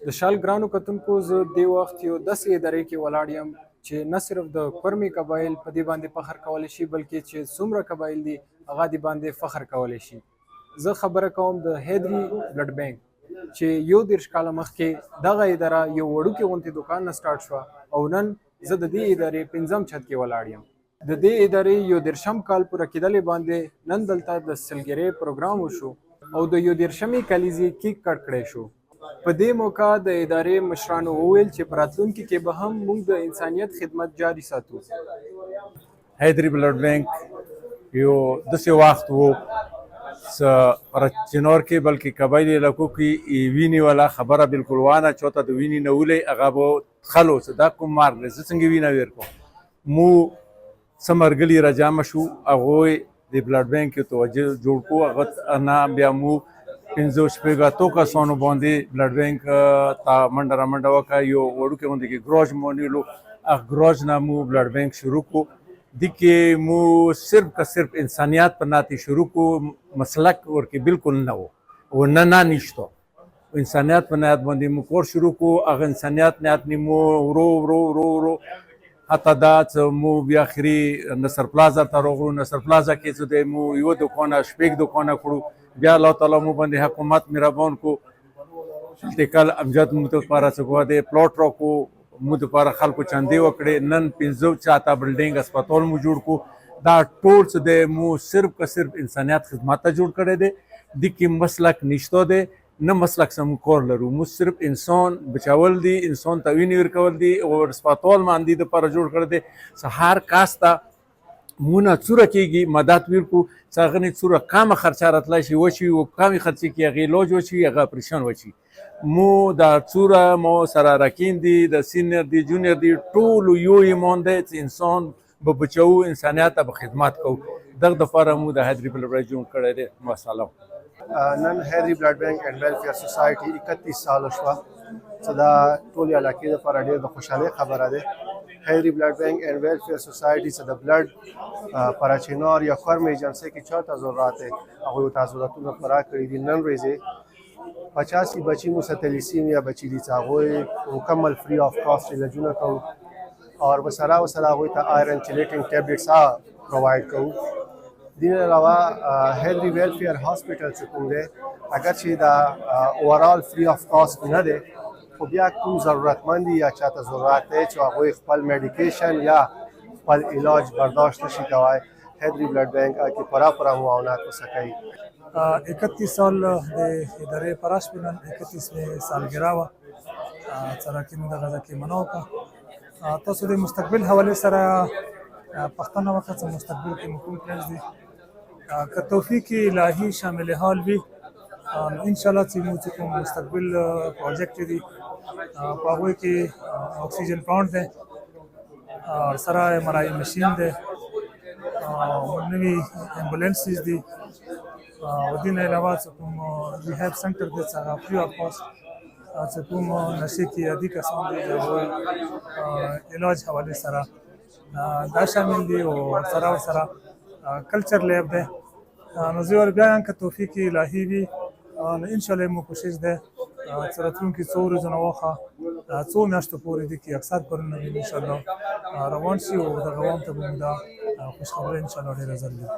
د شال ګرانو کتونکو زه دې وخت یو داسې ادارې کې ولاړ یم چې نه صرف د کورمي قبایل په دې باندې فخر کولی شي بلکې چې څومره قبایل دي هغه دې باندې فخر کولی شي. زه خبره کوم د حیدري بلډ بینک چې 31 کاله مخکې دغه اداره یو وړوکی غوندې دوکان نه سټارټ شوه او نن زه د دې ادارې 5م چھت کې ولاړ یم. د دې ادارې یو 30 کال پوره کېدلې باندې نن دلته د سلګرۍ پروګرام وشو او د 31 کلیزې کیک کټ کړی شو. په دې موقع د ادارې مشرانو وویل چې په راتلونکي کې به هم موږ د انسانیت خدمت جاري ساتو. حیدري بلډ بینک یو داسې وخت و چې چنور کې بلکې قبایل علاقو کې وینې والا خبره بالکل وانه چوته د وینې نه ولې هغه به خلو چې دا کوم مار دی زه څنګه وینه ویر کوم. مو څه مرګلي راجامه شو هغوی د بلډ بینک یو توجه جوړ کړو هغه نه بیا مو 5 کسانو باندې بلډ بینک ته منډه رامنډه وکړه یو وړوکی غوندې کې ګراج مو ونیولو هغه ګراج نه مو بلډ بینک شروع کړو. دې کې مو صرف که صرف انسانیت په ناتې شروع کړو مسلک ورکې بالکل نه و و نه نشته انسانیت په نیت باندې مو کور شروع کړو هغه انسانیت نیت نه مو ورو ورو ورو ورو حتی دا چې مو بیا اخري نصر پلازا ته راغلو. نصر پلازا کې چې دی مو یو دوکانه شپږ دوکانه کړو بیا الله تعالی مو باندې حکومت مهربان کو ټیکل امجد مو ته لپاره څه کوه دی پلاټ راکړو مو دپاره خلکو چندې وکړې نن 5 چاته بلډینګ هسپتال مو جوړ کړو. دا ټول څه دی مو صرف که صرف انسانیت خدمت ته جوړ کړی دی. دې کې مسلک نشته دی نه مسلک سم کور لرو مو صرف انسان بچاول دي انسان ته وینې ورکول دي او هسپتال باندې دپاره جوړ کړی دی چې هر کس ته مونه څوره کېږي مدد ورکړو چې هغه نه څوره کمه خرچه راتلی شي وشي او کمې خرچې کې هغې علاج وشي هغه اپریشن وشي. مو دا څوره مو سره راکین دي د سینیر دي جونیر دي ټولو یو ایمان دی چې انسان به بچوو انسانیت ته به خدمت کوو. دغه دپاره مو د حیدري بلډ بینک جوړ کړی دی. مسلام نن حیدري بلډ بینک اینډ ویلفیر سوسایټي 31 ساله شوه چې دا ټولې علاقې دپاره ډېر د خوشحالۍ خبره ده. حیدري بلډ بینک اینډ ویلفیر سوسایټي چې د بلډ پر چنار یا کورم ایجنسۍ کې چاته ضرورت دی هغوی ته ضرورتونه پوره کړي دي. نن ورځې 85 بچي مو ستلیسیمیا بچي دي چې هغوی مکمل فری آف کاسټ علاجونه کوو اور سره هغوی ته آیرن چلیټنګ ټیبلیټس پرووایډ کوو. دین علاوه حیدري ویلفیر هاسپټل چې کوم دی اگر چې دا اوورال فری آف کاسټ نه دی خو بیا کوم ضرورتمند یا چاته ضرورت دی چې هغوی خپل میډیکیشن یا خپل علاج برداشت نشي کولی حیدري بلډ بینک کې پوره معاونات ورسره کوي. 31 سال د ادارې پراش په نن 31 سالګرا وه چې راکې موږ دغه ځای کې منو کړه. تاسو د مستقبل حوالې سره پښتنه وکړه چې مستقبل کې مو کوم پلانز دي که توفیق الهي شامل حال وي انشاءالله چې موږ چې کوم مستقبل پروجیکټ دي په هغوی کې اکسیجن پلانټ دی او سره MRI مشین دی نوي امبولانسز دي او دې نه علاوه چې کوم ریهاب سنټر دی چې هغه فري آف کاسټ چې کوم نشې کې عادي کسان دي د هغوی علاج حوالې سره دا شامل دي او سره کلچر لیب دی. نو زه ور بیا که توفیق الهي وي نو انشاءالله مو کوشش دی چې راتلونکي څو ورځو نه واخه څو میاشتو پورې دي کې اکثر کارونه به انشاءالله روان شي او دغه عوام ته به موږ دا خوشخبري انشاءالله ډېره ژر لرو.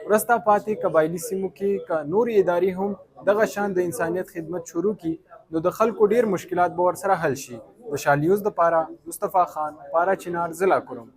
وروسته پاتې قبایلي سیمو کې که نورې ادارې هم دغه شان د انسانیت خدمت شروع کړي نو د خلکو ډېر مشکلات به ورسره حل شي. د شالیوز دپاره مصطفی خان پارا چنار ضلع کوروم.